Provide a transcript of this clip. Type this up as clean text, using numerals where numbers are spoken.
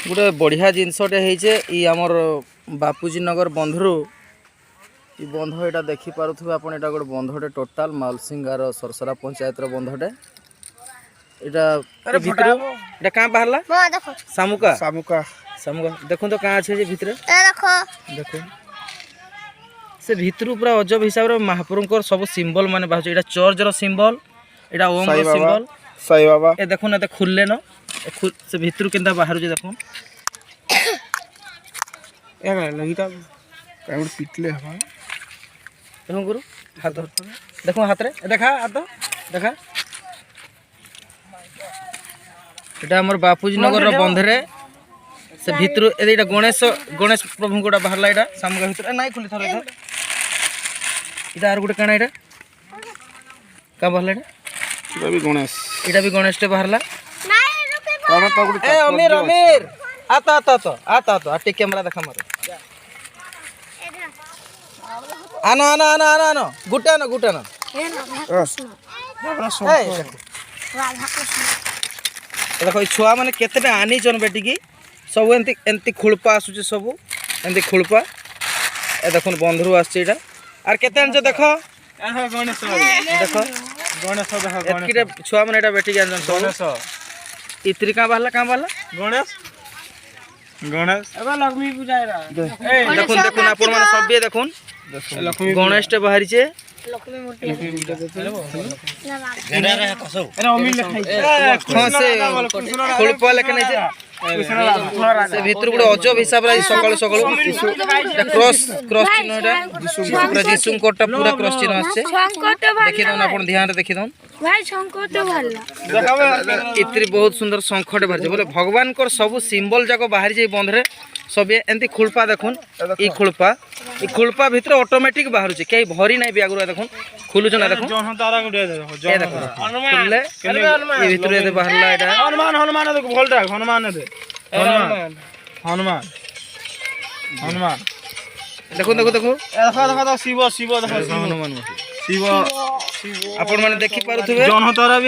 गोटे बढ़िया जिनसटे होइछे ई हमर बापूजी नगर बंधु ई बंध यहाँ देखिपे आप गोटे बंधटे टोटाल मालसिंगार सरसरा पंचायत बंधटे यहाँ क्या बाहर सामुका सामुका सामुका देखो तो कहाँ अच्छे भितर देखो से भितर पूरा अजब हिसाब से महाप्रभु सब सिंबल माने बाहर यहाँ चर्चर सिंबल यहाँ ओम सिंबल साई बाबा ए देखो ना खुलले न से भितर के बाहर देखो पिटले देखो गुरु हाथ देखो हाथ रे देखा हाथ देखा এটা আমার বাপুজি নগর বন্ধরে সে ভিতর এটা গণেশ প্রভু গোটা বাহারলা এটা সামগা ভিতর নাই খুলি থরে এটা আর গোটে কানা এটা কা বাহারলা এটা भी गणेश टे बाहरला ए अमीर अमीर आता आता तो आता तो आटे कैमरा देखा मारो आना आना आना आना आना गुटा ना देखो छुआ माने केते आनी चन बेटी की सब एंती एंती खुलपा आसुचे सब एंती खुलपा ए देखो बंधु आछे एटा आर केते आनछ देखो गणेश देखो गणेश एतकीरे छुआ माने एटा बेटी जानन गणेश इत्री का बाहला गणेश गणेश एबा लक्ष्मी पूजा रा देखो देखो आपण माने सब भी देखो लक्ष्मी गणेश टे बाहरी छे लक्ष्मी मूर्ति गेना रे कसौ अरे अमीर लखाई खसे खुलपा लेके नै छे से भीतर गुडे अजब हिसाब रे सकाळ सकाळ क्रॉस क्रॉस चिन्ह एटा जिसु कोटा पूरा क्रॉस चिन्ह आछे देखि दन आपण ध्यान रे देखि दन भाई शंखट भल्ला देखावे इतरी बहुत सुंदर शंखट भरजे बोले भगवान को सब सिंबल जाको बाहर जे बंधरे सब एंती खुलपा देखुन ई खुलपा भीतर ऑटोमेटिक बाहर छे कई भरी नै बियागुरा देखुन खुलु जना देखुन जन तारा गुडे देखो खुलले ई भीतर ए बाहरला एटा हनुमान देखो भोलटा हनुमान दे हनुमान हनुमान देखो देखो देखो देखो देखो शिव शिव देखो हनुमान शिव आपण माने देखि पारुथबे जन तारा